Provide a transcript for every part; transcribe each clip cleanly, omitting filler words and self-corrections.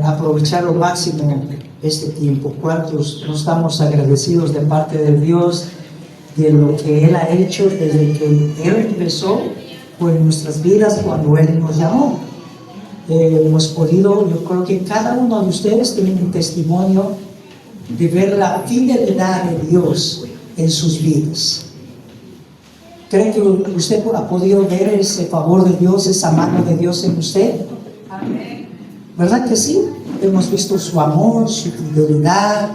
aprovechar al máximo este tiempo. ¿Cuántos no estamos agradecidos de parte de Dios de lo que Él ha hecho desde que Él empezó con nuestras vidas cuando Él nos llamó? Hemos podido, yo creo que cada uno de ustedes tiene un testimonio de ver la fidelidad de Dios en sus vidas. ¿Cree que usted ha podido ver ese favor de Dios, esa mano de Dios en usted? Amén. ¿Verdad que sí? Hemos visto su amor, su fidelidad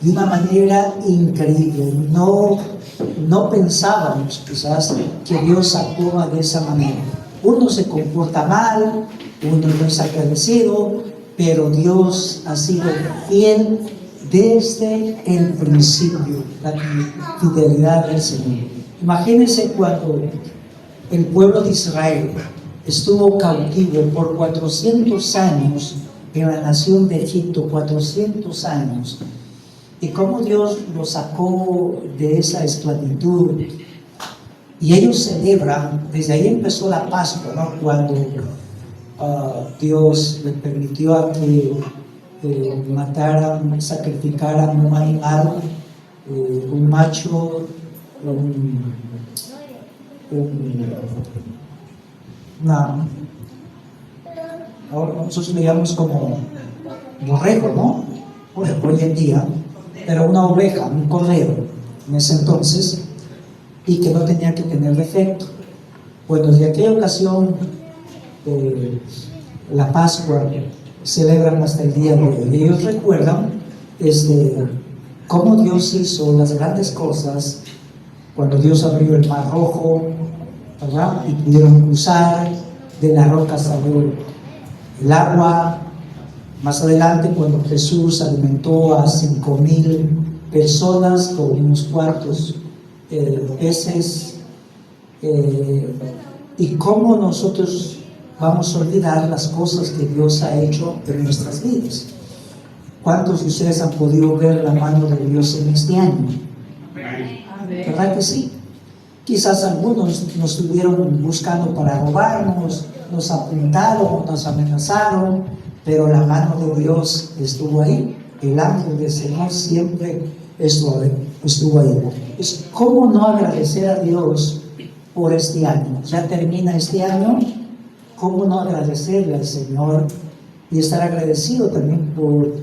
de una manera increíble. No pensábamos quizás que Dios actúa de esa manera. Uno se comporta mal, uno no es agradecido, pero Dios ha sido fiel desde el principio, la fidelidad del Señor. Imagínense cuando el pueblo de Israel estuvo cautivo por 400 años en la nación de Egipto, 400 años, y cómo Dios los sacó de esa esclavitud. Y ellos celebran, desde ahí empezó la Pascua, ¿no? Cuando Dios le permitió a que mataran, sacrificaran un animal, un macho, ahora nosotros le llamamos como borrego, ¿no? Hoy en día, pero una oveja, un cordero, en ese entonces, y que no tenía que tener defecto. Bueno, desde aquella ocasión, la Pascua celebran hasta el día de hoy. Ellos recuerdan cómo Dios hizo las grandes cosas cuando Dios abrió el Mar Rojo, ¿verdad? Y pudieron cruzar, de la roca salió el agua. Más adelante, cuando Jesús alimentó a 5,000 personas con unos cuantos peces, y cómo nosotros vamos a olvidar las cosas que Dios ha hecho en nuestras vidas. ¿Cuántos de ustedes han podido ver la mano de Dios en este año? ¿Verdad que sí? Quizás algunos nos estuvieron buscando para robarnos, nos apuntaron, nos amenazaron, pero la mano de Dios estuvo ahí. El ángel del Señor siempre estuvo ahí. ¿Cómo no agradecer a Dios por este año? Ya termina este año. ¿Cómo no agradecerle al Señor y estar agradecido también por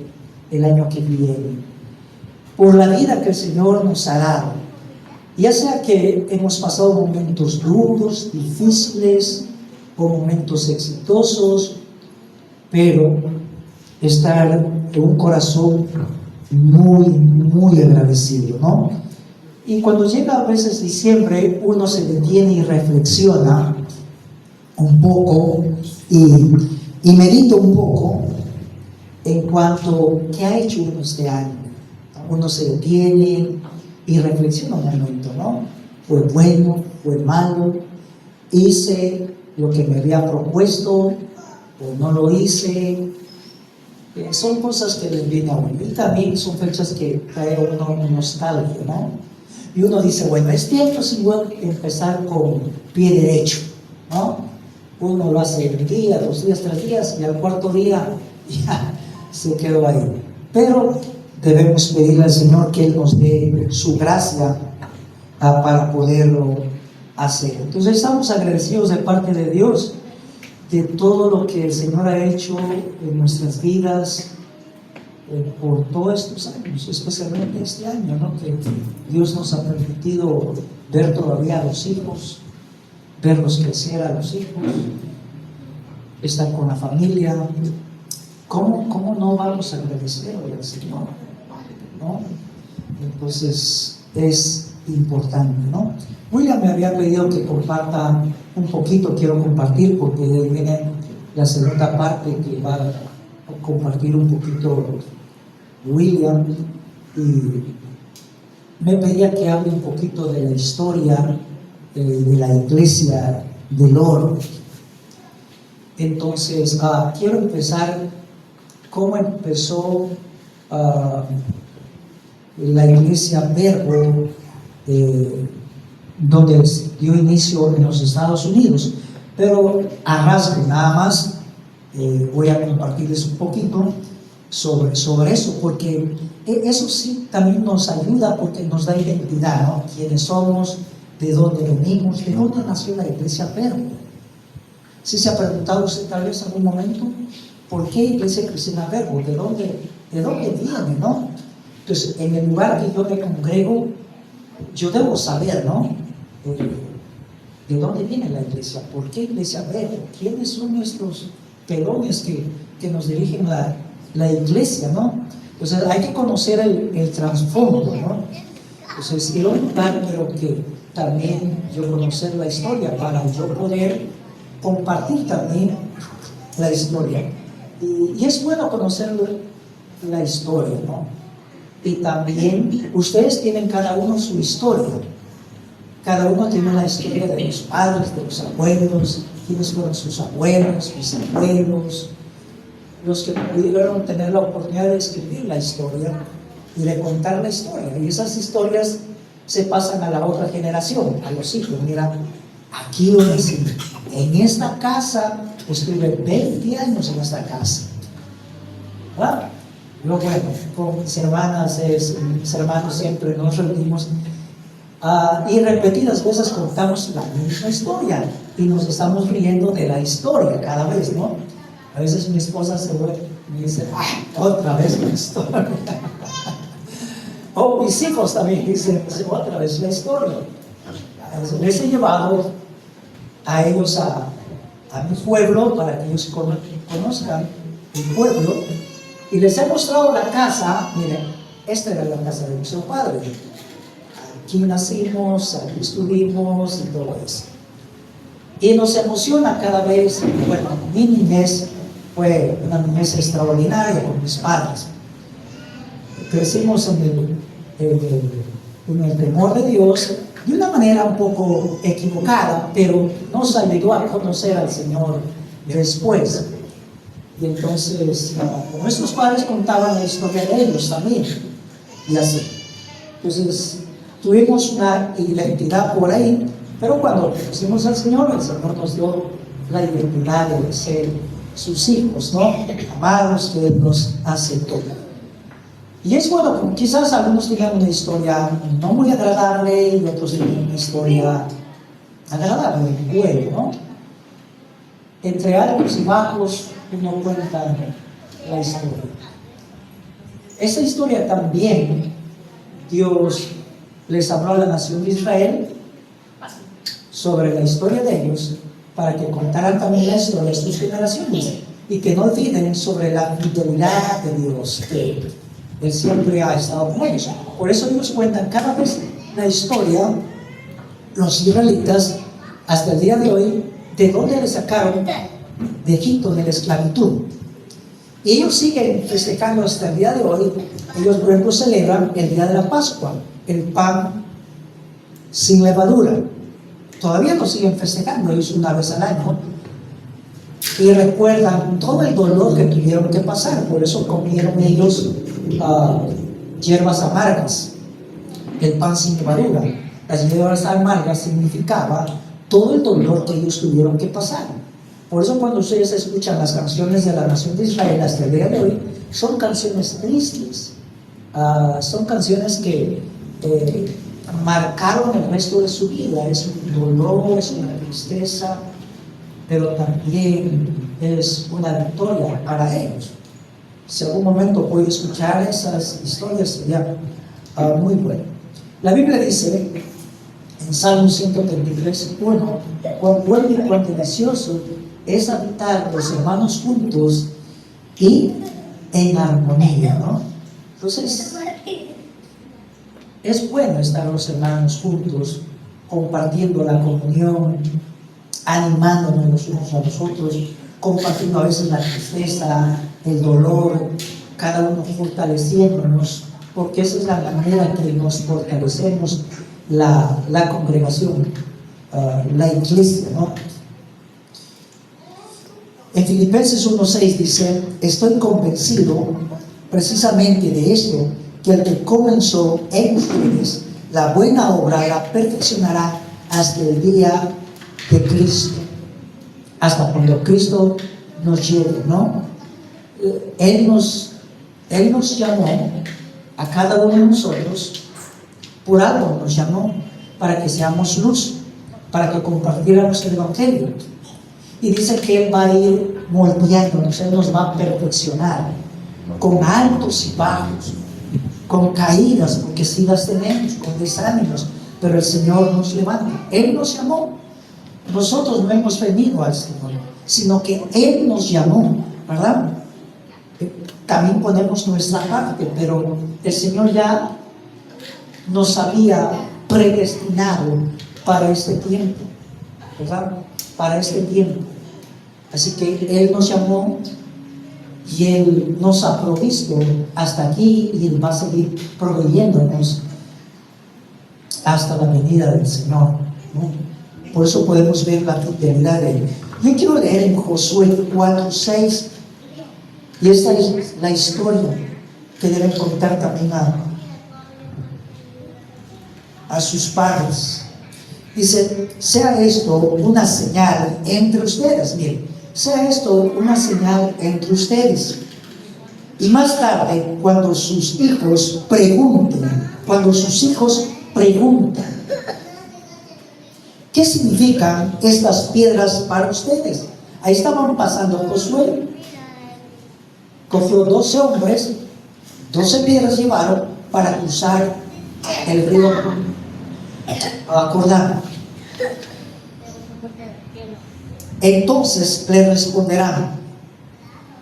el año que viene? Por la vida que el Señor nos ha dado. Ya sea que hemos pasado momentos duros, difíciles, o momentos exitosos, pero estar en un corazón muy, muy agradecido, ¿no? Y cuando llega a veces diciembre, uno se detiene y reflexiona un poco y medita un poco en cuanto a qué ha hecho uno este año. Uno se detiene y reflexiona un momento, ¿no? Fue bueno, fue malo, hice lo que me había propuesto o no lo hice. Son cosas que les vienen a uno. Y también son fechas que trae uno nostalgia, ¿no? Y uno dice, bueno, este año es igual empezar con pie derecho, ¿no? Uno lo hace un día, 2 días, 3 días, y al cuarto día ya se quedó ahí. Pero debemos pedirle al Señor que Él nos dé su gracia para poderlo hacer. Entonces estamos agradecidos de parte de Dios de todo lo que el Señor ha hecho en nuestras vidas por todos estos años, especialmente este año, ¿no? Que Dios nos ha permitido ver todavía a los hijos, verlos crecer a los hijos, estar con la familia. ¿Cómo no vamos a agradecerle al Señor? ¿No? Entonces es importante, ¿no? William me había pedido que comparta un poquito, quiero compartir porque viene la segunda parte que va a compartir un poquito William, y me pedía que hable un poquito de la historia de la iglesia del oro. Entonces quiero empezar cómo empezó la iglesia Verbo, donde dio inicio en los Estados Unidos, pero a rasgo nada más Voy a compartirles un poquito sobre eso, porque eso sí también nos ayuda, porque nos da identidad, ¿no? Quiénes somos, de dónde venimos, de dónde nació la Iglesia Verbo. ¿Sí se ha preguntado usted tal vez en algún momento por qué Iglesia Cristiana Verbo? ¿De dónde viene, no? Entonces, en el lugar que yo me congrego, yo debo saber, ¿no? ¿De dónde viene la iglesia? ¿Por qué Iglesia Verbo? ¿Quiénes son nuestros pelones que nos dirigen la iglesia, no? Entonces hay que conocer el trasfondo, ¿no? Entonces, y un lugar, pero que también yo conocer la historia para yo poder compartir también la historia. Y es bueno conocer la historia, ¿no? Y también ustedes tienen cada uno su historia. Cada uno tiene la historia de los padres, de los abuelos, quiénes fueron sus abuelos, mis abuelos, los que pudieron tener la oportunidad de escribir la historia y de contar la historia. Y esas historias se pasan a la otra generación, a los hijos. Mira, aquí yo nací, en esta casa, estuve 20 años en esta casa. ¿Verdad? Luego, bueno, con mis hermanas, mis hermanos siempre nos reunimos y repetidas veces contamos la misma historia y nos estamos riendo de la historia cada vez, ¿no? A veces mi esposa se vuelve y me dice, ¡ay, otra vez la historia! O mis hijos también dicen, otra vez la historia. Les he llevado a ellos a mi pueblo para que ellos conozcan el pueblo y les he mostrado la casa. Miren, esta era la casa de nuestro padre. Aquí nacimos, aquí estuvimos y todo eso. Y nos emociona cada vez. Bueno, mi niñez fue una niñez extraordinaria con mis padres. Crecimos en el temor de Dios de una manera un poco equivocada, pero nos ayudó a conocer al Señor después. Y entonces nuestros padres contaban la historia de ellos también, y así. Entonces tuvimos una identidad por ahí, pero cuando conocimos al Señor, el Señor nos dio la identidad de ser sus hijos, ¿no? Amados, que Él nos aceptó. Y es bueno, quizás algunos tengan una historia no muy agradable y otros tengan una historia agradable, buena, ¿no? Entre altos y bajos uno cuenta la historia. Esa historia también Dios les habló a la nación de Israel sobre la historia de ellos para que contaran también la historia de sus generaciones y que no olviden sobre la fidelidad de Dios, que Él siempre ha estado con ellos. Por eso ellos cuentan cada vez la historia, los israelitas, hasta el día de hoy, de dónde les sacaron de Egipto, de la esclavitud. Y ellos siguen festejando hasta el día de hoy. Ellos, por ejemplo, celebran el día de la Pascua, el pan sin levadura. Todavía lo siguen festejando ellos una vez al año. Y recuerdan todo el dolor que tuvieron que pasar. Por eso comieron ellos hierbas amargas, el pan sin levadura. Las hierbas amargas significaba todo el dolor que ellos tuvieron que pasar. Por eso cuando ustedes escuchan las canciones de la nación de Israel hasta el día de hoy, son canciones tristes, son canciones que marcaron el resto de su vida. Es un dolor, es una tristeza, pero también es una victoria para ellos. Si algún momento puede escuchar esas historias, sería muy bueno. La Biblia dice en Salmo 133, 1, cuán bueno y cuán delicioso es habitar los hermanos juntos y en armonía, ¿no? Entonces, es bueno estar los hermanos juntos, compartiendo la comunión, animándonos los unos a los otros, compartiendo a veces la tristeza, el dolor, cada uno fortaleciéndonos, porque esa es la manera en que nos fortalecemos, la congregación, la iglesia, ¿no? En Filipenses 1:6 dice, estoy convencido precisamente de esto, que el que comenzó en ustedes la buena obra la perfeccionará hasta el día de Cristo, hasta cuando Cristo nos lleve, ¿no? Él nos llamó a cada uno de nosotros, por algo nos llamó, para que seamos luz, para que compartiéramos el Evangelio. Y dice que Él va a ir moldeándonos, Él nos va a perfeccionar, con altos y bajos, con caídas, porque sí las tenemos, con desánimos, pero el Señor nos levanta. Él nos llamó. Nosotros no hemos venido al Señor, sino que Él nos llamó, ¿verdad? También ponemos nuestra parte, pero el Señor ya nos había predestinado para este tiempo, ¿verdad? Para este tiempo. Así que Él nos llamó y Él nos ha provisto hasta aquí y Él va a seguir proveyéndonos hasta la venida del Señor, ¿no? Por eso podemos ver la fidelidad de Él. Yo quiero leer en Josué 4:6, y esta es la historia que deben contar también a sus padres. Dice: sea esto una señal entre ustedes. Miren, sea esto una señal entre ustedes. Y más tarde, cuando sus hijos pregunten, ¿qué significan estas piedras para ustedes? Ahí estaban pasando Josué. Cogió 12 hombres, 12 piedras llevaron para cruzar el río Jordán. Entonces le responderán: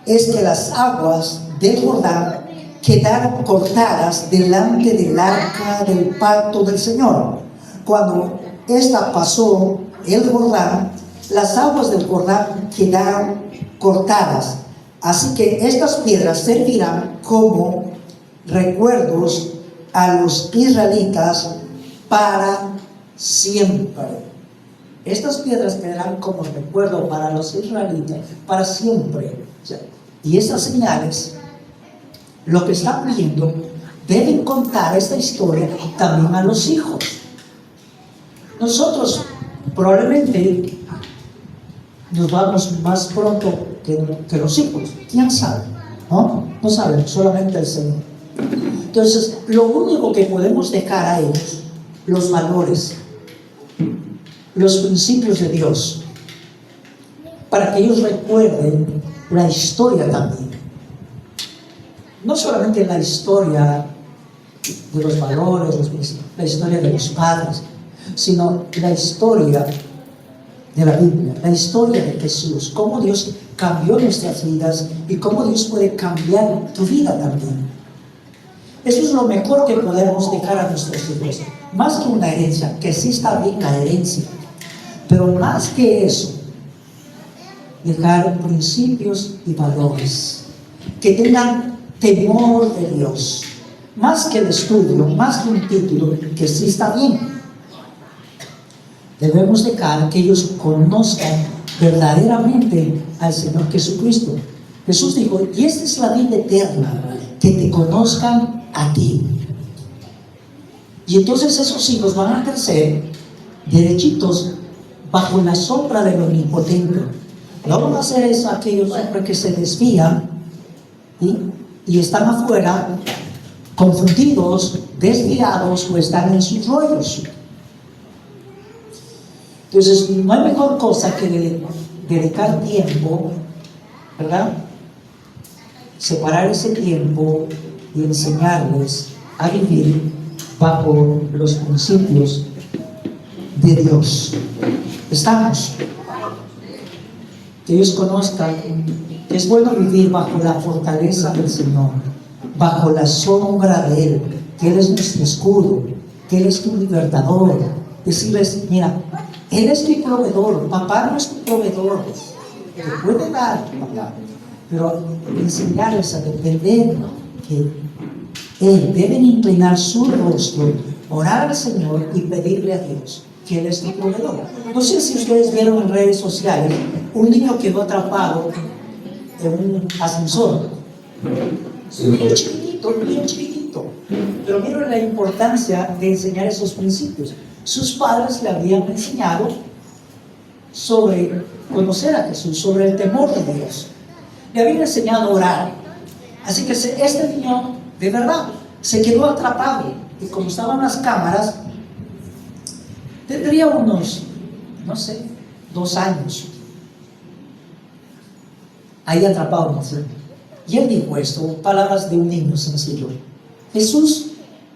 es que las aguas del Jordán quedaron cortadas delante del arca del pacto del Señor. Cuando ésta pasó el Jordán, las aguas del Jordán quedaron cortadas. Así que estas piedras servirán como recuerdos a los israelitas para siempre. Estas piedras quedarán como recuerdo para los israelitas para siempre. Y estas señales, lo que están viendo, deben contar esta historia también a los hijos. Nosotros probablemente nos vamos más pronto que los hijos. ¿Quién sabe? No saben, solamente el Señor. Entonces, lo único que podemos dejar a ellos, los valores, los principios de Dios, para que ellos recuerden la historia también. No solamente la historia de los valores, la historia de los padres, sino la historia de la Biblia, la historia de Jesús, cómo Dios cambió nuestras vidas y cómo Dios puede cambiar tu vida también. Eso es lo mejor que podemos dejar a nuestros hijos, más que una herencia, que sí está bien la herencia, pero más que eso, dejar principios y valores, que tengan temor de Dios, más que el estudio, más que un título, que sí está bien. Debemos dejar que ellos conozcan verdaderamente al Señor Jesucristo. Jesús dijo: y esta es la vida eterna, que te conozcan a ti. Y entonces esos hijos van a crecer derechitos bajo la sombra del Omnipotente. No van a hacer eso aquellos hombres que se desvían y están afuera confundidos, desviados, o están en sus rollos. Entonces, no hay mejor cosa que dedicar tiempo, ¿verdad? Separar ese tiempo y enseñarles a vivir bajo los principios de Dios. Estamos. Que ellos conozcan que es bueno vivir bajo la fortaleza del Señor, bajo la sombra de Él, que Él es nuestro escudo, que Él es tu libertador. Decirles: mira, Él es mi proveedor, papá no es tu proveedor, te puede dar, papá, pero enseñarles a depender que Él deben inclinar su rostro, orar al Señor y pedirle a Dios que Él es tu proveedor. No sé si ustedes vieron en redes sociales un niño quedó atrapado en un ascensor, bien chiquitito, pero miren la importancia de enseñar esos principios. Sus padres le habían enseñado sobre conocer a Jesús, sobre el temor de Dios. Le habían enseñado a orar. Así que este niño, de verdad, se quedó atrapado. Y como estaban las cámaras, tendría unos, no sé, 2 años. Ahí atrapado, ¿no? Y él dijo esto, palabras de un niño sencillo. Jesús,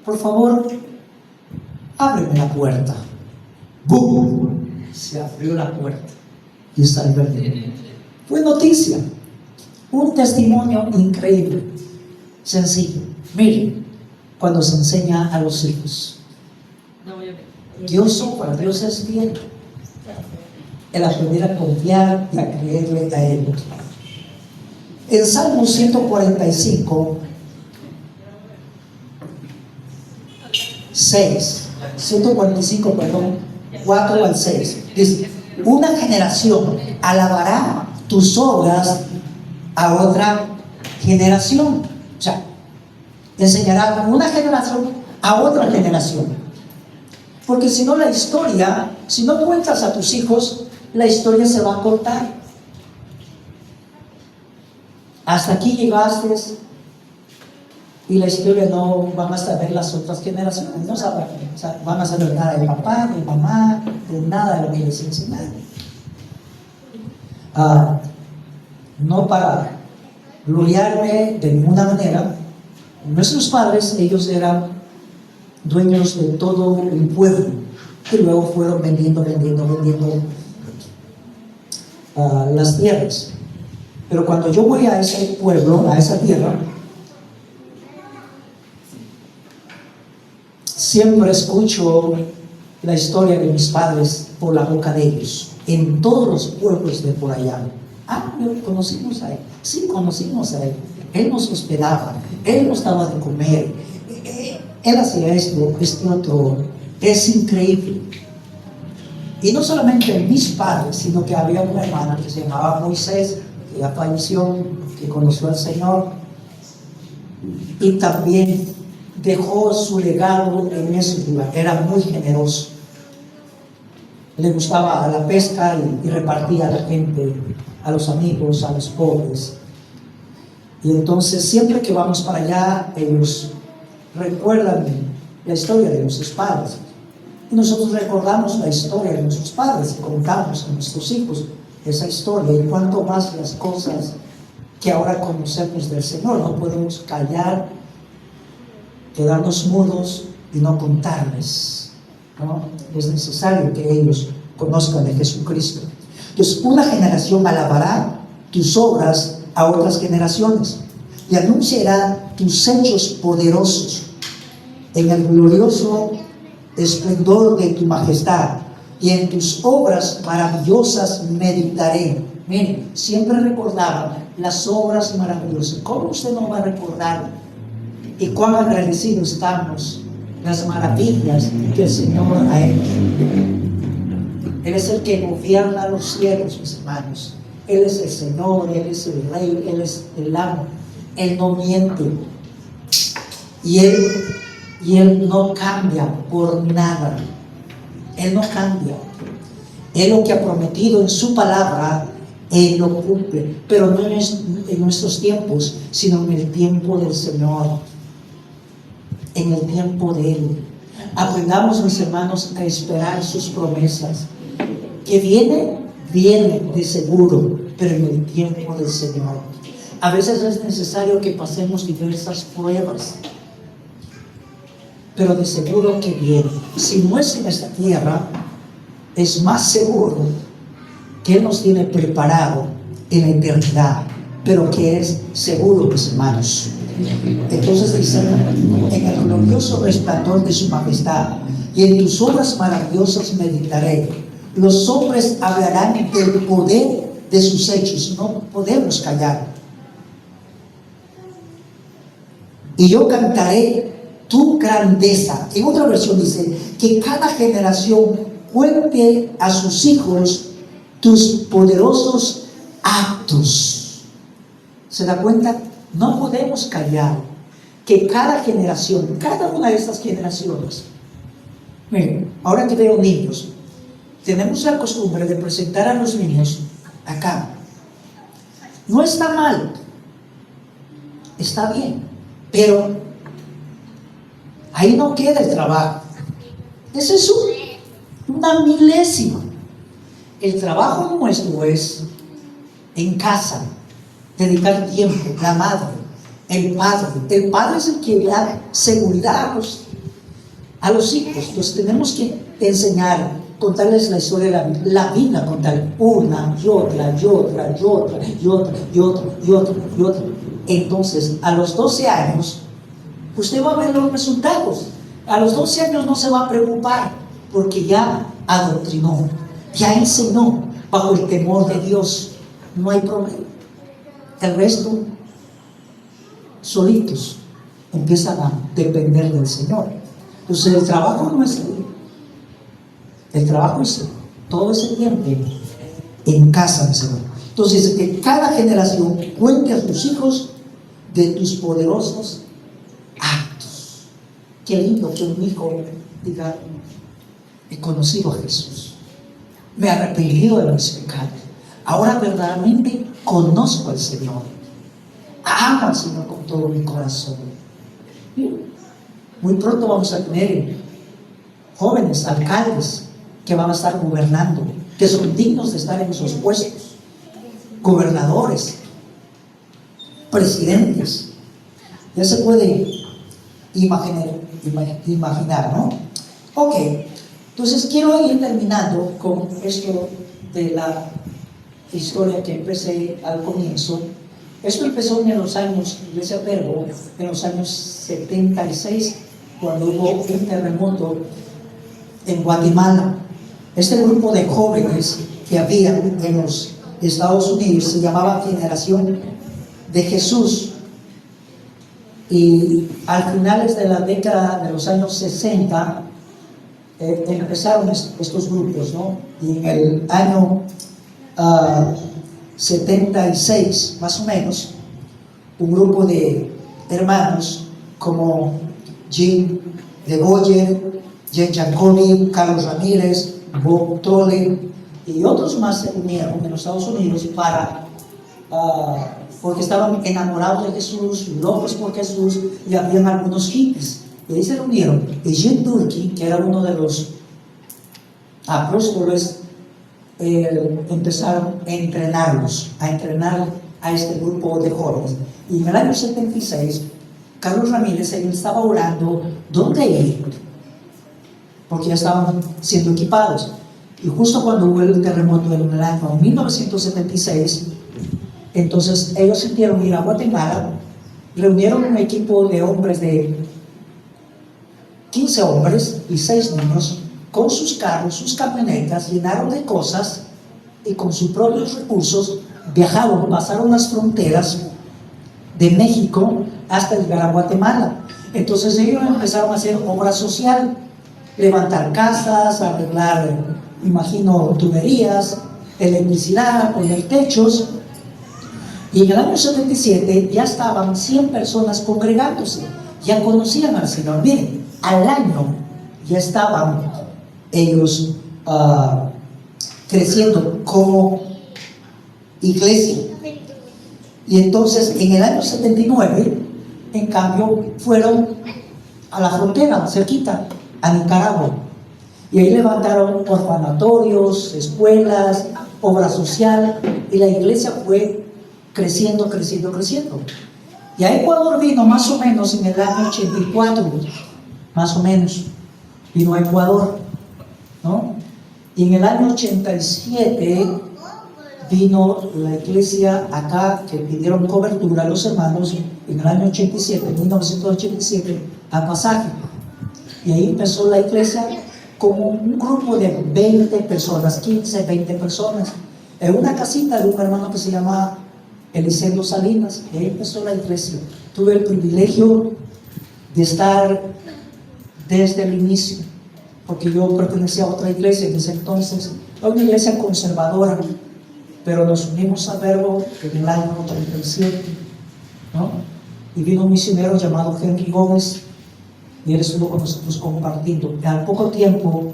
por favor, ábreme la puerta. ¡Bum! Se abrió la puerta y salió el niño. Fue noticia. Un testimonio increíble, sencillo. Miren, cuando se enseña a los hijos, Dios obra, Dios es fiel. El aprender a confiar y a creerle a Él. En Salmo 145, 4 al 6, dice: una generación alabará tus obras a otra generación. O sea, enseñará una generación a otra generación. Porque si no, la historia, si no cuentas a tus hijos, la historia se va a cortar. Hasta aquí llegaste y la historia no van a saber las otras generaciones, no saben, van a saber nada de papá, de mamá, de nada de lo que les enseñaron. No para gloriarme de ninguna manera, nuestros padres, ellos eran dueños de todo el pueblo y luego fueron vendiendo las tierras. Pero cuando yo voy a ese pueblo, a esa tierra, siempre escucho la historia de mis padres por la boca de ellos, en todos los pueblos de por allá. Conocimos a él. Sí, conocimos a él. Él nos hospedaba, él nos daba de comer, él hacía esto otro. Es increíble. Y no solamente mis padres, sino que había una hermana que se llamaba Moisés, que ya falleció, que conoció al Señor, y también dejó su legado en ese lugar. Era muy generoso, le gustaba la pesca y repartía a la gente, a los amigos, a los pobres. Y entonces siempre que vamos para allá, ellos recuerdan la historia de nuestros padres, y nosotros recordamos la historia de nuestros padres y contamos a nuestros hijos esa historia. Y cuanto más las cosas que ahora conocemos del Señor, no podemos callar, quedarnos mudos y no contarles, ¿no? Es necesario que ellos conozcan de Jesucristo. Entonces, una generación alabará tus obras a otras generaciones y anunciará tus hechos poderosos. En el glorioso esplendor de tu majestad y en tus obras maravillosas meditaré. Miren, siempre recordaban las obras maravillosas. ¿Cómo usted no va a recordar? Y cuán agradecidos estamos las maravillas que el Señor ha hecho. Él es el que gobierna los cielos, mis hermanos. Él es el Señor, Él es el Rey, Él es el amo. Él no miente. Y Él no cambia por nada. Él no cambia. Él lo que ha prometido en su palabra, Él lo cumple. Pero no en nuestros tiempos, sino en el tiempo del Señor. En el tiempo de Él. Aprendamos, mis hermanos, a esperar sus promesas. Que viene de seguro, pero en el tiempo del Señor. A veces es necesario que pasemos diversas pruebas, pero de seguro que viene. Si no es en esta tierra, es más seguro que Él nos tiene preparado en la eternidad, pero que es seguro, mis hermanos. Entonces dice: en el glorioso resplandor de su majestad y en tus obras maravillosas meditaré. Los hombres hablarán del poder de sus hechos. No podemos callar. Y yo cantaré tu grandeza. En otra versión dice que cada generación cuente a sus hijos tus poderosos actos. ¿Se da cuenta? No podemos callar que cada generación, cada una de estas generaciones, miren, ahora que veo niños, tenemos la costumbre de presentar a los niños acá. No está mal, está bien, pero ahí no queda el trabajo. Ese es una milésima. El trabajo nuestro es en casa, dedicar tiempo, la madre, el padre. El padre es el que da seguridad a los hijos. Entonces tenemos que enseñar, contarles la historia de la vida, contar una y otra, y otra, y otra, y otra, y otra, y otra, y otra. Entonces, a los 12 años, usted va a ver los resultados. A los 12 años no se va a preocupar, porque ya adoctrinó, ya enseñó bajo el temor de Dios. No hay problema. El resto, solitos, empiezan a depender del Señor. Entonces, el trabajo no es ahí. El trabajo es todo ese tiempo en casa del Señor. Entonces, que cada generación cuente a tus hijos de tus poderosos actos. Qué lindo que un hijo diga: he conocido a Jesús, me he arrepentido de mis pecados, ahora verdaderamente conozco al Señor, amo al Señor con todo mi corazón. Muy pronto vamos a tener jóvenes alcaldes que van a estar gobernando, que son dignos de estar en esos puestos, gobernadores, presidentes. Ya se puede imaginar, ¿no? Ok, entonces quiero ir terminando con esto de la historia que empecé al comienzo. Esto empezó en los años, Iglesia Verbo, en los años 76, cuando hubo un terremoto en Guatemala. Este grupo de jóvenes que había en los Estados Unidos se llamaba Generación de Jesús. Y al finales de la década de los años 60 empezaron estos grupos, ¿no? Y en el año 76, más o menos, un grupo de hermanos como Jim DeGoyer, Jen Jacobi, Carlos Ramírez, Bob Tolle y otros más se unieron en los Estados Unidos porque estaban enamorados de Jesús, locos por Jesús, y habían algunos hippies. Y ahí se reunieron. Y Jim Durkin, que era uno de los apóstoles, empezaron a entrenar a este grupo de jóvenes. Y en el año 76, Carlos Ramírez, él estaba orando dónde ir, porque ya estaban siendo equipados. Y justo cuando hubo el terremoto en el año 1976, entonces ellos sintieron ir a Guatemala, reunieron un equipo de hombres, de 15 hombres y 6 niños, con sus carros, sus camionetas, llenaron de cosas y con sus propios recursos viajaron, pasaron las fronteras de México hasta llegar a Guatemala. Entonces ellos empezaron a hacer obra social, levantar casas, arreglar, imagino, tuberías, electricidad, poner techos. Y en el año 77 ya estaban 100 personas congregándose, ya conocían al Señor. Miren, al año ya estaban ellos creciendo como iglesia. Y entonces en el año 79, en cambio, fueron a la frontera, cerquita, a Nicaragua. Y ahí levantaron orfanatorios, escuelas, obra social, y la iglesia fue creciendo. Y a Ecuador vino más o menos en el año 84, más o menos, vino a Ecuador, ¿no? Y en el año 87 vino la iglesia acá, que pidieron cobertura a los hermanos, en el año 1987, a Pasaje. Y ahí empezó la iglesia como un grupo de 20 personas, 15, 20 personas, en una casita de un hermano que se llama Eliseo Salinas. Y ahí empezó la iglesia. Tuve el privilegio de estar desde el inicio, porque yo pertenecía a otra iglesia en ese entonces, a una iglesia conservadora, pero nos unimos a Verbo en el año 37, ¿no? Y vino un misionero llamado Henry Gómez, y él estuvo con nosotros compartiendo. Y al poco tiempo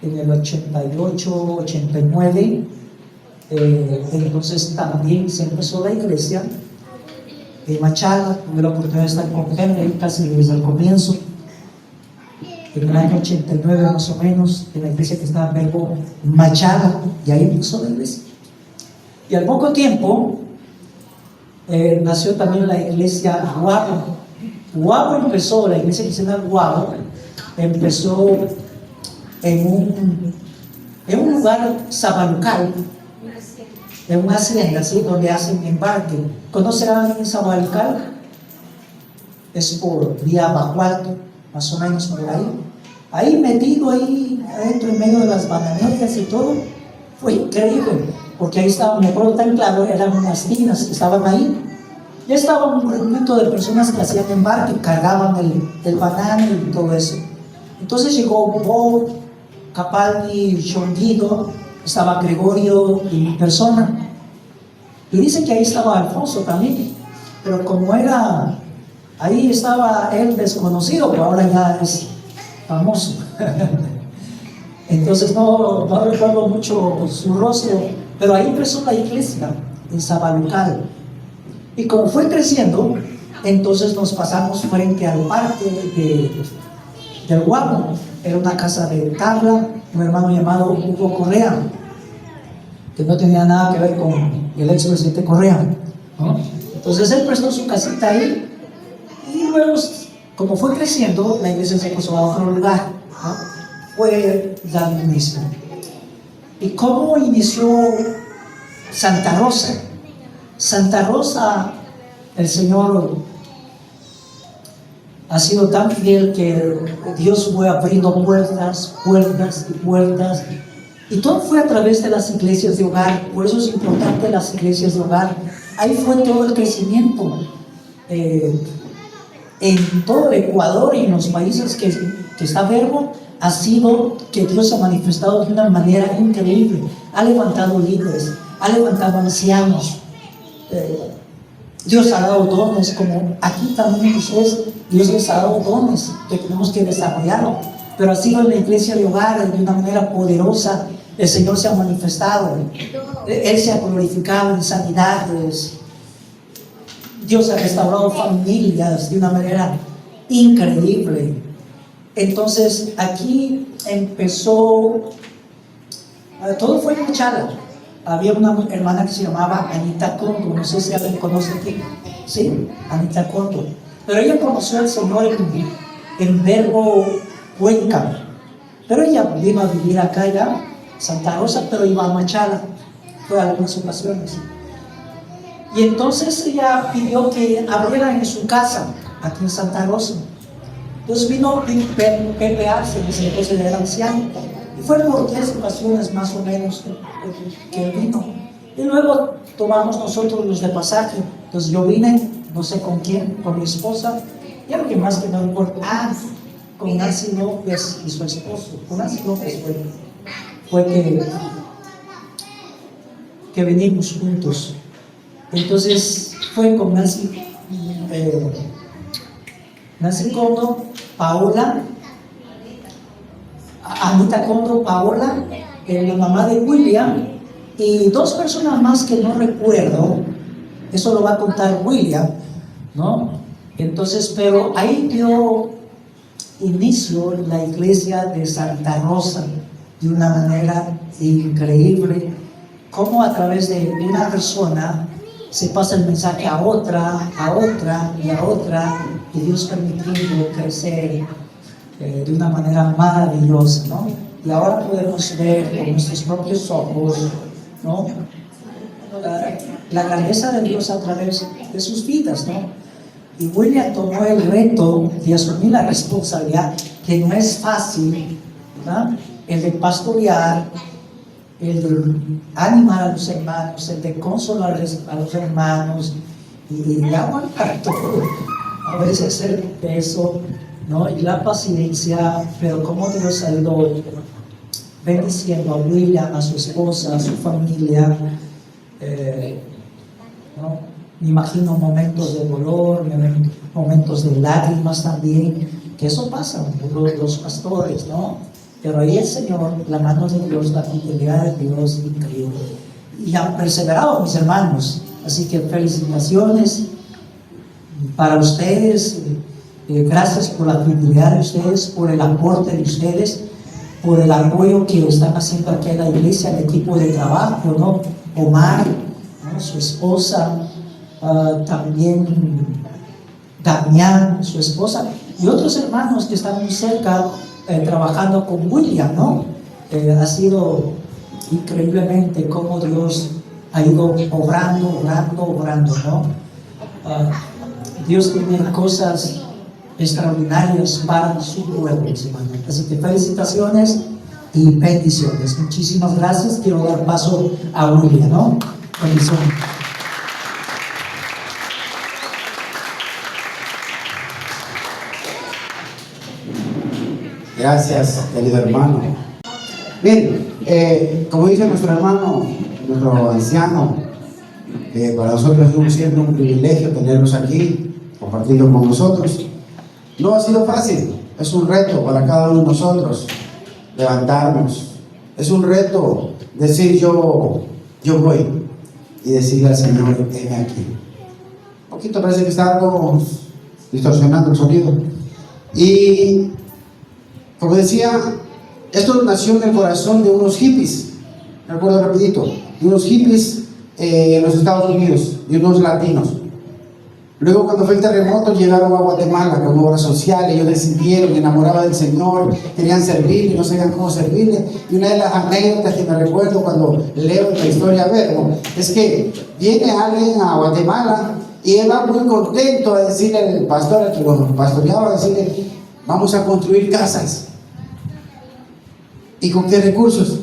en el 88, 89. Entonces también se empezó la iglesia en Machala. Tuve la oportunidad de estar con Henry casi desde el comienzo, en el año 89 más o menos, en la iglesia que estaba en Verbo Machala, y ahí empezó la iglesia. Y al poco tiempo nació también la iglesia Guabo. Guabo empezó, la iglesia cristiana Guabo empezó en un lugar sabalucal, en una hacienda, ¿sí? Donde hacen embarque. ¿Conocen a alguien en Sabalucal? Es por vía Bajo Alto, más o menos por ahí. Ahí metido, ahí adentro, en medio de las bananeras y todo, fue increíble, porque ahí estaba, me acuerdo tan claro, eran unas tinas que estaban ahí. Ya estaba un grupito de personas que hacían embarque, cargaban el banano y todo eso. Entonces llegó Bob, Capaldi, Chonguido, estaba Gregorio y mi persona. Y dicen que ahí estaba Alfonso también, pero como era, ahí estaba él desconocido, pero ahora ya es famoso. Entonces no recuerdo mucho su rostro, pero ahí empezó la iglesia, en Sabalucal. Y como fue creciendo, entonces nos pasamos frente al parque del Guamo. Era una casa de tabla, un hermano llamado Hugo Correa, que no tenía nada que ver con el expresidente Correa, ¿no? Entonces él prestó su casita ahí, y luego, como fue creciendo, la iglesia se puso a otro lugar, ¿no? Fue dando inicio. ¿Y cómo inició Santa Rosa? Santa Rosa, el Señor ha sido tan fiel que Dios fue abriendo puertas, puertas y puertas. Y todo fue a través de las iglesias de hogar. Por eso es importante las iglesias de hogar. Ahí fue todo el crecimiento. En todo el Ecuador y en los países que está Verbo, ha sido que Dios se ha manifestado de una manera increíble. Ha levantado líderes, ha levantado ancianos. Dios ha dado dones, como aquí también ustedes, Dios les ha dado dones que tenemos que desarrollarlo. Pero ha sido en la iglesia de hogar, de una manera poderosa, el Señor se ha manifestado. Él se ha glorificado en sanidades. Dios ha restaurado familias de una manera increíble. Entonces aquí empezó, todo fue en Machala. Había una hermana que se llamaba Anita Condo, no sé si alguien conoce aquí. Sí, Anita Condo. Pero ella conoció al Señor en Verbo Cuenca. Pero ella vino a vivir acá ya, Santa Rosa, pero iba a Machala. Fue a algunas ocasiones. Y entonces ella pidió que abrieran en su casa, aquí en Santa Rosa. Entonces vino Pepe Arce, que entonces era anciano. Y fue por 10 ocasiones más o menos que vino. Y luego tomamos nosotros los de pasaje. Entonces yo vine, no sé con quién, con mi esposa, y alguien más que no importa. Con Nancy López y su esposo. Con Nancy López fue que venimos juntos. Entonces fue con Nancy Condo, Paola, Anita Condo, Paola, la mamá de William, y 2 personas más que no recuerdo. Eso lo va a contar William, ¿no? Entonces, pero ahí dio inicio la iglesia de Santa Rosa de una manera increíble. Cómo a través de una persona se pasa el mensaje a otra y a otra, y Dios permitiendo crecer de una manera maravillosa, ¿no? Y ahora podemos ver con nuestros propios ojos, ¿no? La grandeza de Dios a través de sus vidas, ¿no? Y William tomó el reto de asumir la responsabilidad, que no es fácil, ¿verdad? El de pastorear, el de animar a los hermanos, el de consolar a los hermanos, y aguantar todo. A veces el peso, ¿no? Y la paciencia, pero como Dios ha ido bendiciendo a William, a su esposa, a su familia, ¿no? Me imagino momentos de dolor, momentos de lágrimas también, que eso pasa, los pastores, ¿no? Pero ahí el Señor, la mano de Dios, la fidelidad de Dios, increíble. Y han perseverado mis hermanos. Así que felicitaciones para ustedes. Gracias por la fidelidad de ustedes, por el aporte de ustedes, por el apoyo que están haciendo aquí en la iglesia, el equipo de trabajo, ¿no? Omar, ¿no? Su esposa, también Damián, su esposa, y otros hermanos que están muy cerca trabajando con William, ¿no? Ha sido increíblemente cómo Dios ha ido obrando, ¿no? Dios tiene cosas extraordinarias para su pueblo, hermanos. Así que felicitaciones y bendiciones. Muchísimas gracias. Quiero dar paso a William, ¿no? Bendiciones. Gracias, querido hermano. Bien, como dice nuestro hermano, nuestro anciano, para nosotros es siempre un privilegio tenerlos aquí, compartiendo con nosotros. No ha sido fácil, es un reto para cada uno de nosotros levantarnos. Es un reto decir yo voy y decirle al Señor, heme aquí. Un poquito parece que está algo distorsionando el sonido. Y como decía, esto nació en el corazón de unos hippies, me acuerdo rapidito, de unos hippies en los Estados Unidos, y unos latinos. Luego, cuando fue el terremoto, llegaron a Guatemala con obras sociales. Ellos decidieron, enamoraban del Señor, querían servirle, no sabían cómo servirle. Y una de las anécdotas que me recuerdo cuando leo la historia Verbo es que viene alguien a Guatemala y él va muy contento a decirle al pastor, al que lo pastoreaba, a decirle: vamos a construir casas. ¿Y con qué recursos?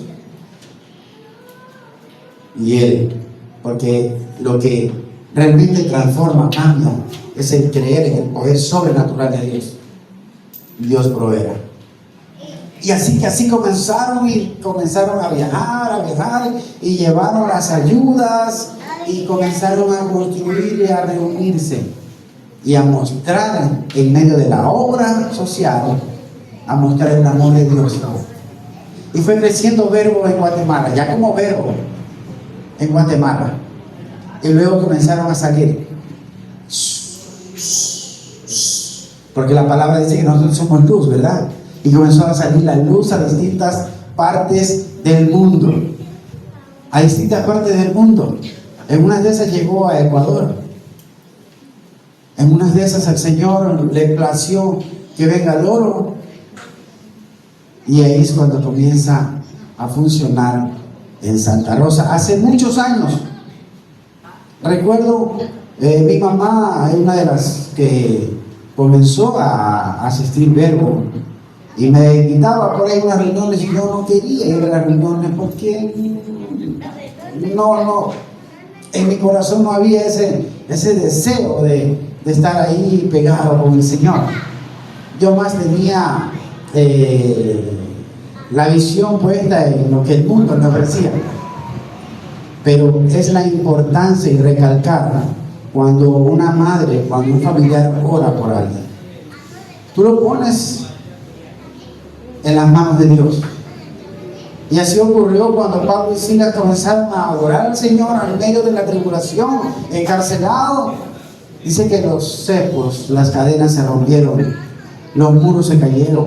Y él, porque lo que realmente transforma, cambia, es el creer en el poder sobrenatural de Dios. Dios proveerá. Y así comenzaron a viajar y llevaron las ayudas y comenzaron a construir y a reunirse y a mostrar en medio de la obra social, a mostrar el amor de Dios. Y fue creciendo Verbo en Guatemala, ya como Verbo en Guatemala. Y luego comenzaron a salir, porque la palabra dice que nosotros somos luz, ¿verdad? Y comenzó a salir la luz a distintas partes del mundo. A distintas partes del mundo. En unas de esas llegó a Ecuador. En unas de esas al Señor le plació que venga el oro. Y ahí es cuando comienza a funcionar en Santa Rosa. Hace muchos años. Recuerdo, mi mamá es una de las que comenzó a asistir Verbo y me invitaba por ahí a unas reuniones y yo no quería ir a las reuniones porque no, en mi corazón no había ese deseo de estar ahí pegado con el Señor. Yo más tenía la visión puesta en lo que el mundo me ofrecía. Pero es la importancia y recalcar cuando una madre, cuando un familiar ora por alguien. Tú lo pones en las manos de Dios. Y así ocurrió cuando Pablo y Silas comenzaron a adorar al Señor en medio de la tribulación, encarcelados. Dice que los cepos, las cadenas se rompieron, los muros se cayeron.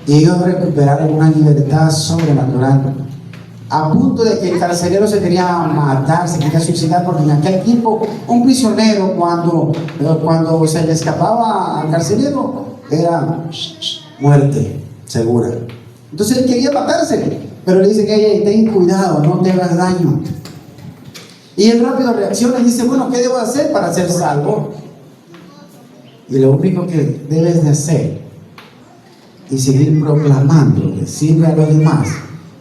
Y ellos recuperaron una libertad sobrenatural. A punto de que el carcelero se quería matar, se quería suicidar, porque en aquel tiempo un prisionero cuando se le escapaba al carcelero era muerte segura. Entonces él quería matarse, pero le dice que ten cuidado, no te hagas daño. Y él rápido reacciona y dice: bueno, ¿qué debo hacer para ser salvo? Y lo único que debes de hacer y seguir proclamando, decirle a los demás,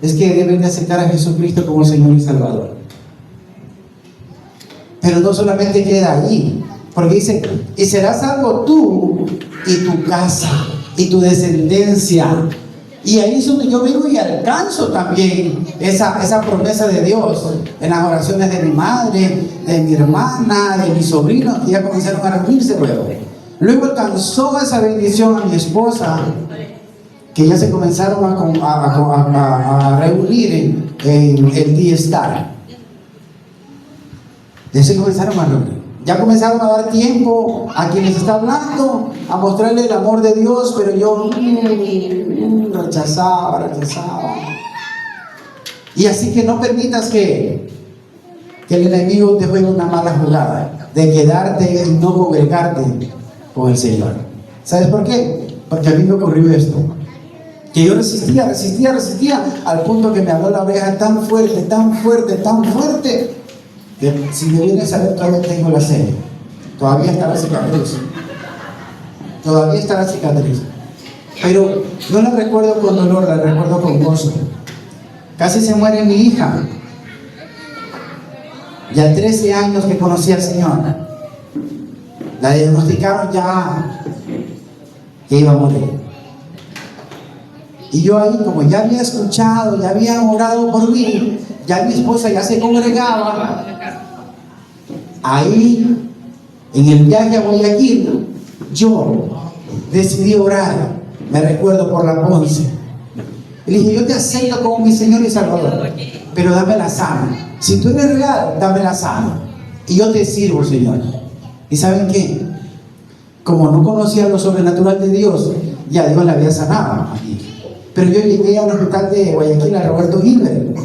es que deben de aceptar a Jesucristo como Señor y Salvador. Pero no solamente queda allí, porque dice: y serás salvo tú y tu casa y tu descendencia. Y ahí es donde yo vengo y alcanzo también esa promesa de Dios en las oraciones de mi madre, de mi hermana, de mis sobrinos, que ya comenzaron a reunirse luego. Luego alcanzó esa bendición a mi esposa que ya se comenzaron a reunir en el D-Star. Ya se comenzaron a reunir. Ya comenzaron a dar tiempo a quien les está hablando, a mostrarle el amor de Dios, pero yo rechazaba. Y así que no permitas que el enemigo te juegue una mala jugada de quedarte y no congregarte con el Señor. ¿Sabes por qué? Porque a mí me ocurrió esto. Que yo resistía, al punto que me habló la oreja tan fuerte, que si me vienes a ver, todavía tengo la serie. Todavía está la cicatriz. Pero no la recuerdo con dolor, la recuerdo con gozo. Casi se muere mi hija. Ya 13 años que conocí al Señor. La diagnosticaron ya que iba a morir. Y yo ahí, como ya había escuchado, ya había orado por mí, ya mi esposa ya se congregaba. Ahí, en el viaje a Guayaquil, yo decidí orar. Me recuerdo por la Ponce. Y le dije, yo te acepto como mi Señor y Salvador, pero dame la sana. Si tú eres real, dame la sana. Y yo te sirvo, Señor. ¿Y saben qué? Como no conocía lo sobrenatural de Dios, ya Dios la había sanado a mí. Pero yo llegué al hospital de Guayaquil, a Roberto Gilbert.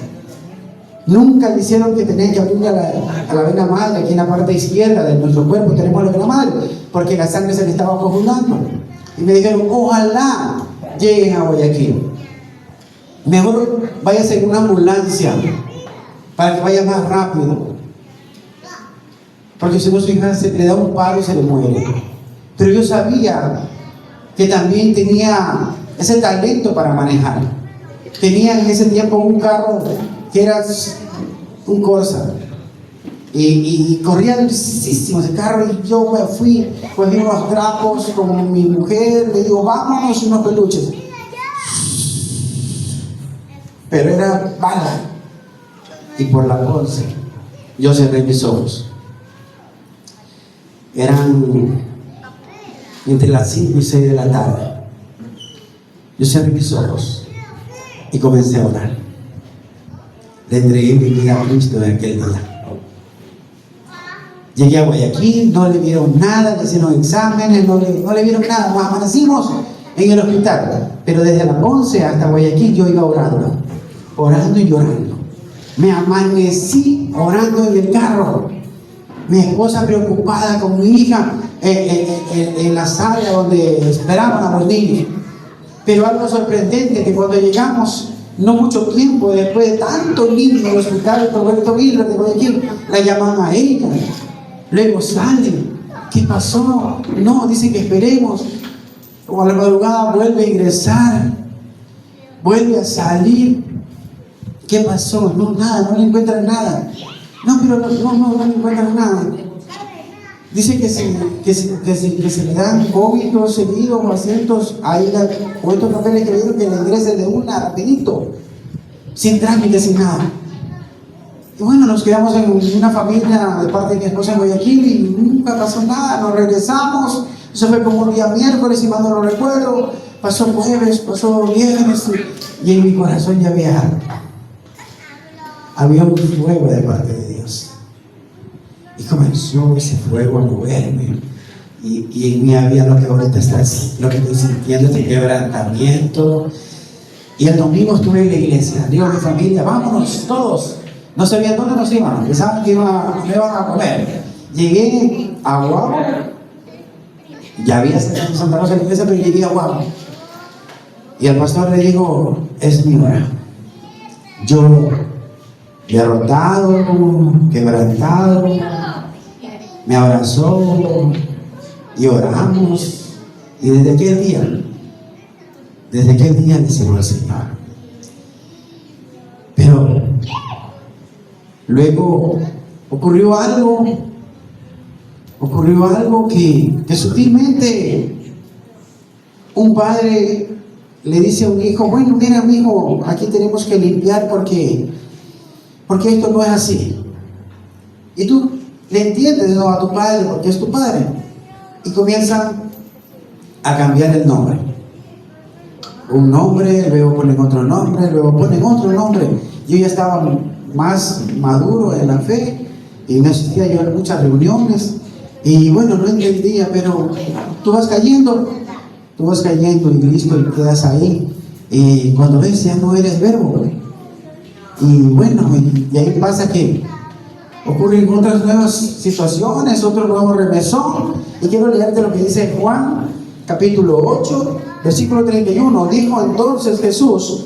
Nunca dijeron que tenían que abrirle a la vena madre, aquí en la parte izquierda de nuestro cuerpo tenemos la vena madre, porque la sangre se le estaba coagulando. Y me dijeron, ojalá lleguen a Guayaquil. Mejor váyase en una ambulancia para que vaya más rápido, porque si no su hija se le da un paro y se le muere. Pero yo sabía que también tenía ese talento para manejar. Tenía en ese tiempo un carro que era un Corsa y corría dulcísimo ese carro, y yo me fui, cogí unos trapos con mi mujer, le digo, vámonos, unos peluches. Pero era bala. Y por la Ponce yo cerré mis ojos. Eran entre las 5 y 6 de la tarde. Yo cerré mis ojos y comencé a orar. Le entregué mi vida a Cristo en aquel día. Llegué a Guayaquil, no le vieron nada, le hicieron exámenes, no le vieron nada. Nos amanecimos en el hospital. Pero desde la Ponce hasta Guayaquil yo iba orando y llorando. Me amanecí orando en el carro. Mi esposa preocupada con mi hija en la sala donde esperaban a los niños. Pero algo sorprendente, que cuando llegamos, no mucho tiempo después de tantos niños en el hospital Roberto Gilbert de Guayaquil, la llaman a ella. Luego sale. ¿Qué pasó? No, dicen que esperemos. O a la madrugada vuelve a ingresar, vuelve a salir. ¿Qué pasó? No, nada, no le encuentran nada. No, pero no le encuentran nada. Dice que se le dan cómicos seguidos o asientos, ahí o estos papeles que le dieron, que le ingresen de una rapidito, sin trámite, sin nada. Y bueno, nos quedamos en una familia de parte de mi esposa en Guayaquil y nunca pasó nada. Nos regresamos. Eso fue como un día miércoles, si mal no lo recuerdo. Pasó jueves, pasó viernes, y en mi corazón ya había un fuego de parte de Dios. Y comenzó ese fuego a moverme. Y en mí había lo que ahorita lo que estoy sintiendo, este quebrantamiento. Y el domingo estuve en la iglesia. Digo a mi familia, vámonos todos. No sabían dónde nos iban, pensaban que me iban a comer. Llegué a Guau. Ya había Santa Rosa en la iglesia, pero llegué a Guau. Y al pastor le digo, es mi hora. Yo, derrotado, quebrantado, me abrazó y oramos. Y desde aquel día le sirvo al Señor. Pero luego ocurrió algo que sutilmente un padre le dice a un hijo, bueno, mira, mi hijo, aquí tenemos que limpiar porque esto no es así. Y tú le entiendes, ¿no?, a tu padre, porque es tu padre. Y comienzan a cambiar el nombre. un nombre, luego ponen otro nombre, luego ponen otro nombre. Yo ya estaba más maduro en la fe y me asistía yo a muchas reuniones y bueno, no entendía, pero tú vas cayendo y listo, y quedas ahí. Y cuando ves, ya no eres verbo. Y bueno, y ahí pasa que ocurren otras nuevas situaciones, otro nuevo remesón. Y quiero leerte lo que dice Juan, capítulo 8, versículo 31. Dijo entonces Jesús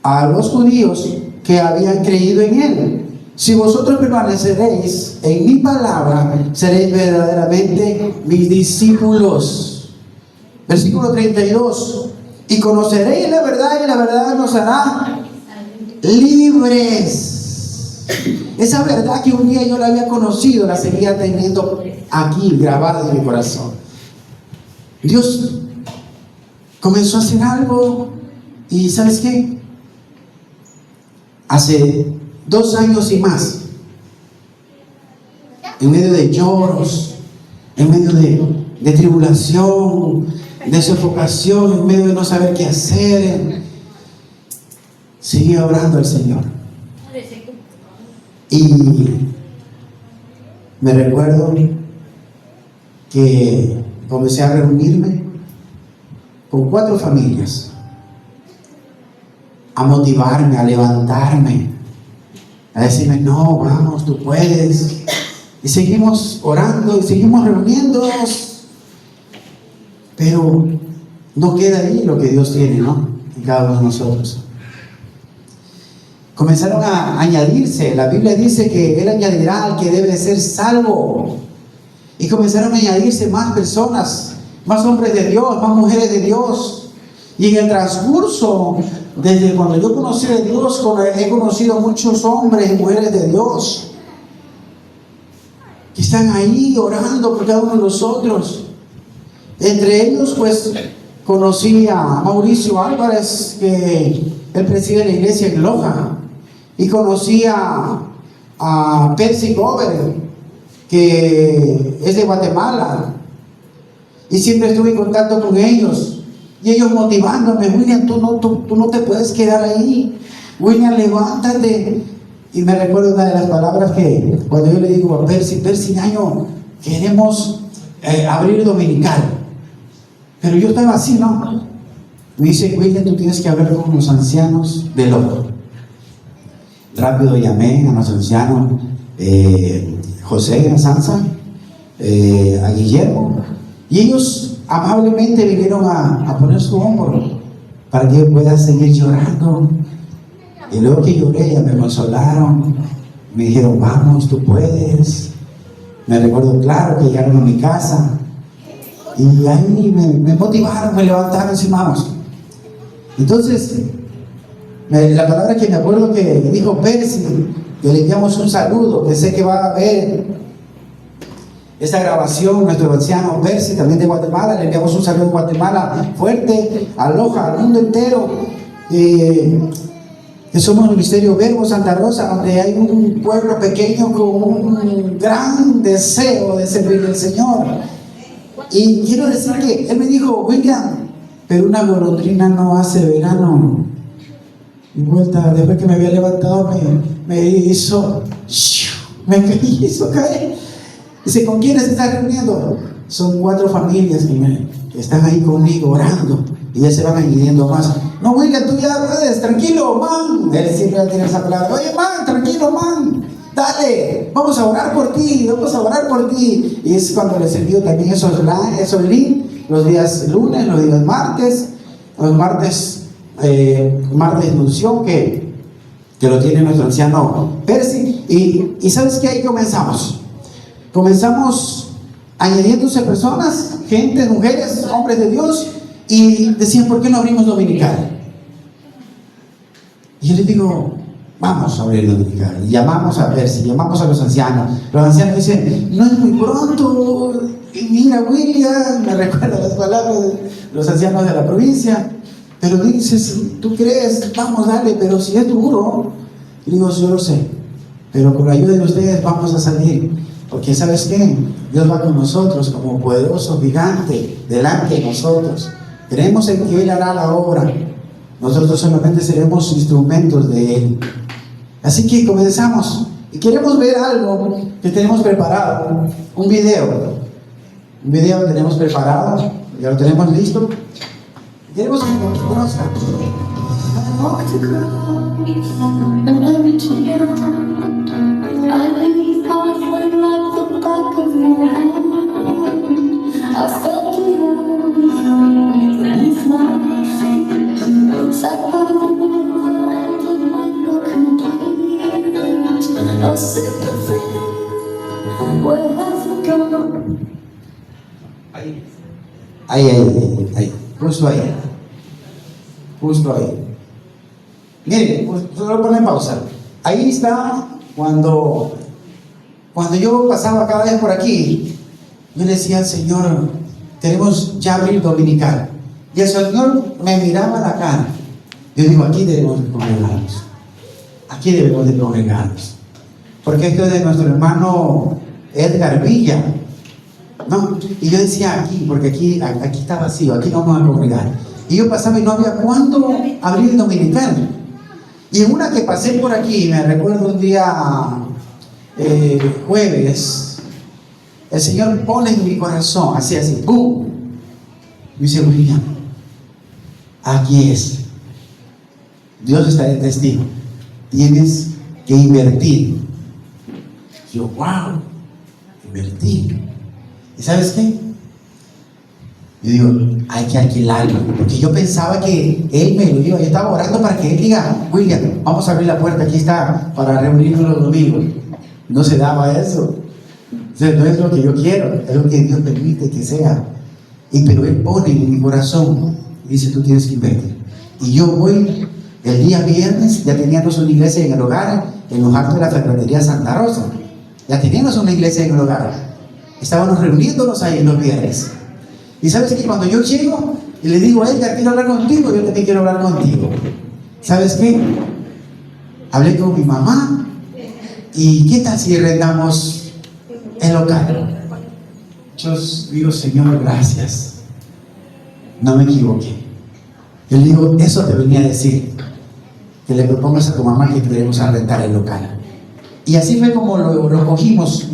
a los judíos que habían creído en él: si vosotros permaneceréis en mi palabra, seréis verdaderamente mis discípulos. Versículo 32. Y conoceréis la verdad, y la verdad nos hará libres. Esa verdad que un día yo la había conocido, la seguía teniendo aquí grabada en mi corazón. Dios comenzó a hacer algo, y ¿sabes qué? Hace 2 años y más, en medio de lloros, en medio de tribulación, de sofocación, en medio de no saber qué hacer, seguí orando al Señor. Y me recuerdo que comencé a reunirme con 4 familias, a motivarme, a levantarme, a decirme: no, vamos, tú puedes. Y seguimos orando y seguimos reuniéndonos, pero no queda ahí lo que Dios tiene, ¿no?, en cada uno de nosotros. Comenzaron a añadirse. La Biblia dice que Él añadirá al que debe ser salvo. Y comenzaron a añadirse más personas, más hombres de Dios, más mujeres de Dios. Y en el transcurso, desde cuando yo conocí a Dios, he conocido muchos hombres y mujeres de Dios que están ahí orando por cada uno de nosotros. Entre ellos, pues, conocí a Mauricio Álvarez, que él preside la iglesia en Loja. Y conocí a Percy Gover, que es de Guatemala. Y siempre estuve en contacto con ellos. Y ellos motivándome: William, tú no te puedes quedar ahí. William, levántate. Y me recuerdo una de las palabras que cuando yo le digo a Percy, año, queremos abrir dominical. Pero yo estaba así, ¿no? Me dice: William, tú tienes que hablar con los ancianos de Loja. Rápido llamé a los ancianos, José, a Sansa, a Guillermo, y ellos amablemente vinieron a poner su hombro para que yo pueda seguir llorando. Y luego que lloré, ya me consolaron, me dijeron: vamos, tú puedes. Me recuerdo claro que llegaron a mi casa y ahí me motivaron, me levantaron y decían: vamos. Entonces, la palabra que me acuerdo que dijo Percy, que le enviamos un saludo, que sé que va a ver esta grabación, nuestro anciano Percy, también de Guatemala, le enviamos un saludo en Guatemala fuerte, a Loja, al mundo entero, que somos el Ministerio Verbo Santa Rosa, donde hay un pueblo pequeño con un gran deseo de servir al Señor. Y quiero decir que él me dijo: William, pero una golondrina no hace verano. Y vuelta, después que me había levantado, me hizo caer. Dice: ¿con quiénes se está reuniendo? Son 4 familias que están ahí conmigo orando, y ya se van añadiendo más. No, William, tú ya puedes, tranquilo, man. Él siempre tiene esa palabra: oye, man, tranquilo, man, dale, vamos a orar por ti, vamos a orar por ti. Y es cuando les envío también esos links, los días lunes, los días martes, martes de unción, que lo tiene nuestro anciano Percy. Y ¿sabes qué? Ahí comenzamos añadiéndose personas, gente, mujeres, hombres de Dios, y decían: ¿por qué no abrimos dominical? Y yo les digo: vamos a abrir dominical. Y llamamos a Percy, llamamos a los ancianos. Los ancianos dicen: no es muy pronto. Y mira, William, me recuerda las palabras de los ancianos de la provincia. Pero dices: ¿tú crees? Vamos, dale, pero si es duro. Y digo: yo lo sé, pero con la ayuda de ustedes vamos a salir. Porque ¿sabes qué? Dios va con nosotros como poderoso gigante delante de nosotros. Creemos en que Él hará la obra. Nosotros solamente seremos instrumentos de Él. Así que comenzamos. Y queremos ver algo que tenemos preparado. Un video. Un video que tenemos preparado. Ya lo tenemos listo. Queremos que nos conozcan. Ahí, justo ahí, justo ahí. Miren, solo ponen pausa. Ahí está cuando yo pasaba cada vez por aquí, yo le decía al Señor, queremos ya abrir dominical. Y el Señor me miraba la cara. Yo digo, aquí debemos de congregarnos. Aquí debemos de congregarnos. Porque esto es de nuestro hermano Edgar Villa. No, y yo decía aquí, porque aquí está vacío, aquí vamos a congregar. Y yo pasaba y no había cuándo abrir el dominical. Y en una que pasé por aquí, me recuerdo un día jueves, el Señor pone en mi corazón, así, ¡pum! Y dice, William, aquí es. Dios está de testigo. Tienes que invertir. Yo, wow, invertir. ¿Y sabes qué? Yo digo, hay que alquilarlo. Porque yo pensaba que Él me lo iba. Yo estaba orando para que Él diga, William, vamos a abrir la puerta, aquí está, para reunirnos los domingos. No se daba eso. Entonces, no es lo que yo quiero, es lo que Dios permite que sea. Pero Él pone en mi corazón y dice, tú tienes que invertir. Y yo voy, el día viernes, ya teníamos una iglesia en el hogar, en los actos de la Fraternería Santa Rosa. Ya teníamos una iglesia en el hogar. Estábamos reuniéndonos ahí en los viernes. Y sabes que cuando yo llego y le digo a Edgar, quiero hablar contigo, yo también quiero hablar contigo. ¿Sabes qué? Hablé con mi mamá y ¿qué tal si rentamos el local? Yo digo, Señor, gracias. No me equivoqué. Yo le digo, eso te venía a decir, que le propongas a tu mamá que queremos a rentar el local. Y así fue como lo cogimos.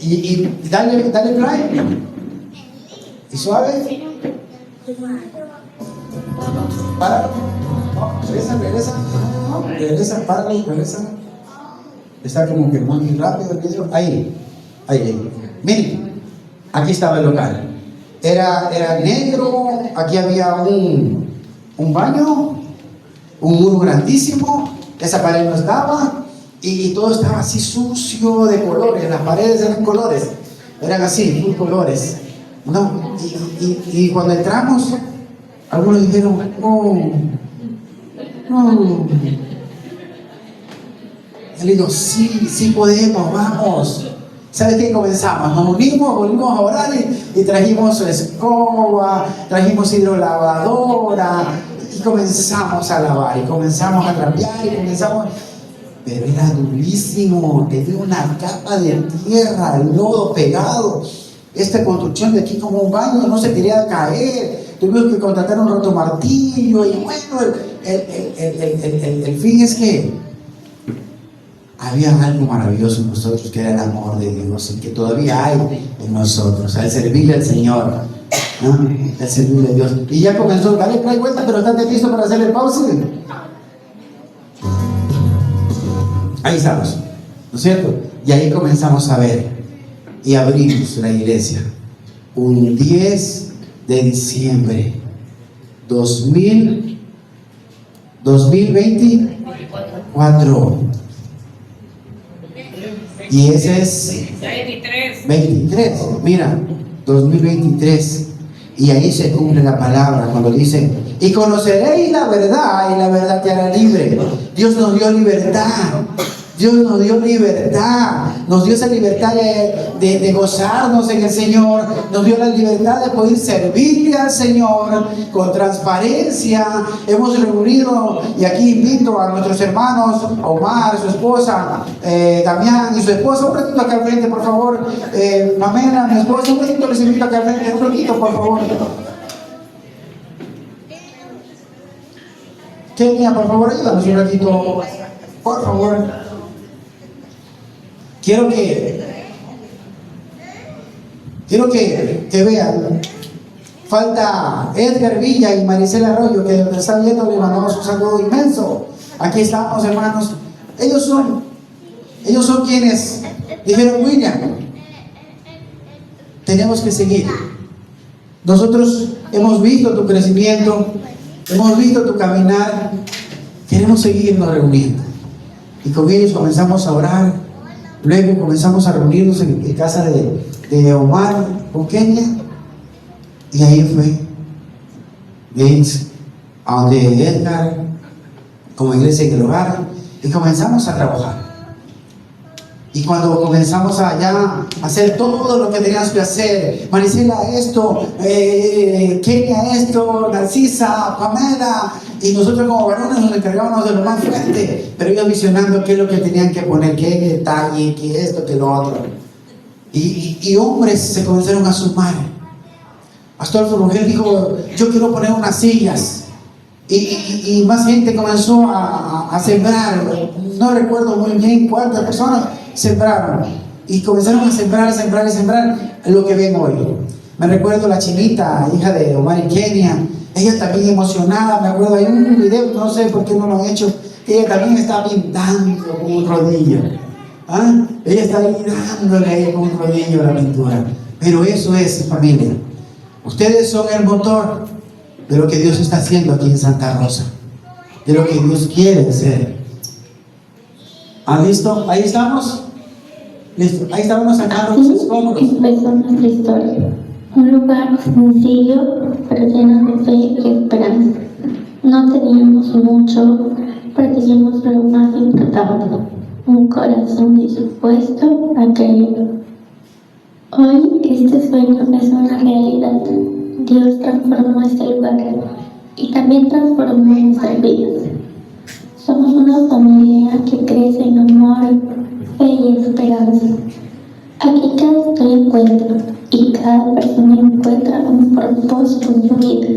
Y dale play. Y suave. Para. Regresa, páralo, regresa. Está como que muy rápido el video. Ahí. Miren, aquí estaba el local. Era negro, aquí había un baño, un muro grandísimo, esa pared no estaba. Y todo estaba así sucio de colores, las paredes eran colores, eran así, muy colores. No, y cuando entramos, algunos dijeron, no. Yo le digo, sí podemos, vamos. ¿Sabes qué? Comenzamos, nos unimos, volvimos a orar y trajimos escoba, trajimos hidrolavadora y comenzamos a lavar y comenzamos a trapear y comenzamos. Pero era durísimo, tenía una capa de tierra, el lodo pegado. Esta construcción de aquí como un baño no se quería caer. Tuvimos que contratar un rotomartillo y bueno, el fin es que había algo maravilloso en nosotros que era el amor de Dios y que todavía hay en nosotros, al servirle al Señor, ¿no? Al servirle a Dios. Y ya comenzó, dale play vuelta, pero estate listo para hacer el pause. Ahí estamos, ¿no es cierto? Y ahí comenzamos a ver y abrimos la iglesia. Un 10 de diciembre 2024. Y ese es 23. Mira, 2023. Y ahí se cumple la palabra cuando dice, y conoceréis la verdad, y la verdad te hará libre. Dios nos dio libertad. Dios nos dio libertad, nos dio esa libertad de gozarnos en el Señor, nos dio la libertad de poder servirle al Señor con transparencia. Hemos reunido, y aquí invito a nuestros hermanos, Omar, su esposa, Damián y su esposa, un ratito acá al frente, por favor. Mamela, mi esposa, un ratito les invito acá al frente, un ratito, por favor. Kenia, por favor, ayúdanos un ratito. Por favor. Quiero que vean. Falta Edgar Villa y Maricela Arroyo, que nos están viendo, le mandamos un saludo inmenso. Aquí estamos, hermanos. Ellos son quienes dijeron: William, tenemos que seguir. Nosotros hemos visto tu crecimiento, hemos visto tu caminar, queremos seguirnos reuniendo. Y con ellos comenzamos a orar, luego comenzamos a reunirnos en casa de Omar, con Kenia, y ahí fue, veis, a donde Edgar, como iglesia en el hogar, y comenzamos a trabajar. Y cuando comenzamos allá a hacer todo lo que teníamos que hacer, Maricela esto, Kenia esto, Narcisa, Pamela, y nosotros como varones nos encargábamos de lo más fuerte, pero ellos visionando qué es lo que tenían que poner, qué detalle, qué esto, qué lo otro. Y hombres se comenzaron a sumar. Pastor Rugel dijo: yo quiero poner unas sillas. Y más gente comenzó a sembrar. No recuerdo muy bien cuántas personas sembraron. Y comenzaron a sembrar lo que ven hoy. Me recuerdo la chinita, hija de Omar y Kenia. Ella también emocionada. Me acuerdo, hay un video, no sé por qué no lo han hecho. Ella también está pintando con un rodillo. ¿Ah? Ella está ahí dándole ahí con un rodillo la pintura. Pero eso es, familia. Ustedes son el motor de lo que Dios está haciendo aquí en Santa Rosa, de lo que Dios quiere hacer. ¿Han visto? Ahí estamos. Listo. Ahí estamos sacando los escombros. Empezó nuestra historia. Un lugar sencillo, pero lleno de fe y esperanza. No teníamos mucho, pero teníamos lo más importante: un corazón dispuesto a creer. Hoy este sueño es una realidad. Dios transformó este lugar y también transformó nuestras vidas. Somos una familia que crece en amor, fe y esperanza. Aquí cada historia encuentra y cada persona encuentra un propósito en su vida.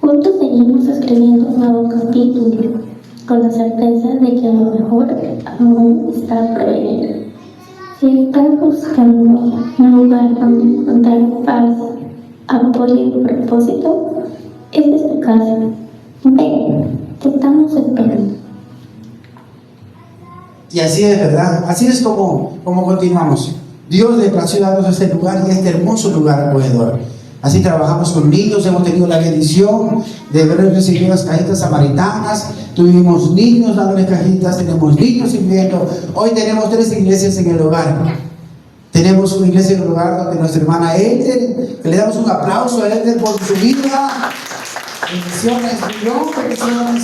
Juntos seguimos escribiendo un nuevo capítulo, con la certeza de que lo mejor aún está por venir. Si estás buscando un lugar donde encontrar paz, apoyo y propósito, esta es tu casa. Ven, te estamos esperando. Y así es, ¿verdad? Así es como continuamos. Dios desplació a darnos este lugar y este hermoso lugar acogedor. Así trabajamos con niños, hemos tenido la bendición de haber recibido las cajitas samaritanas, tuvimos niños dándoles cajitas, tenemos niños sirviendo. Hoy tenemos 3 iglesias en el hogar. Tenemos una iglesia en el hogar donde nuestra hermana Eder, que le damos un aplauso a Eder por su vida. Bendiciones, bendiciones.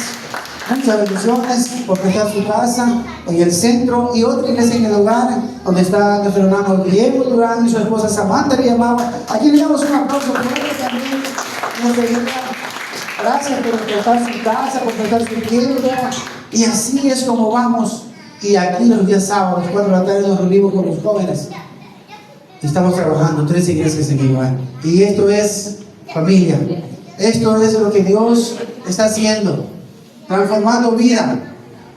Muchas bendiciones porque está en su casa, en el centro, y otra iglesia en el hogar donde está nuestro hermano Diego Durán y su esposa Samantha le llamaba. Aquí le damos un aplauso fuerte también. Gracias por prestar su casa, por prestar su tiempo. Y así es como vamos. Y aquí los días sábados, 4 de la tarde, nos reunimos con los jóvenes. Estamos trabajando 3 iglesias en el hogar. Y esto es familia. Esto es lo que Dios está haciendo. Transformando vida,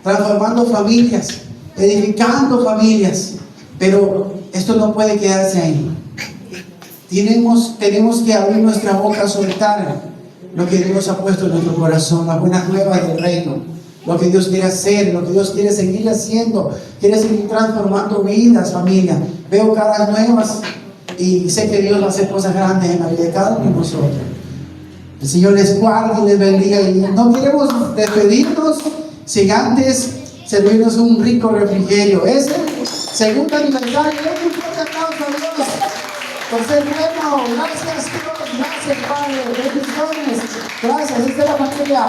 transformando familias, edificando familias. Pero esto no puede quedarse ahí. Tenemos que abrir nuestra boca, soltar lo que Dios ha puesto en nuestro corazón, las buenas nuevas del reino, lo que Dios quiere hacer, lo que Dios quiere seguir haciendo, quiere seguir transformando vidas, familia. Veo caras nuevas y sé que Dios va a hacer cosas grandes en la vida de cada uno de nosotros. El Señor les guarde y les bendiga. Y no queremos despedirnos sin antes servirnos un rico refrigerio. Es el segundo aniversario. Un fuerte aplauso a Dios por ser bueno. Gracias Dios, gracias Padre. Bendiciones. Gracias, esta es la familia.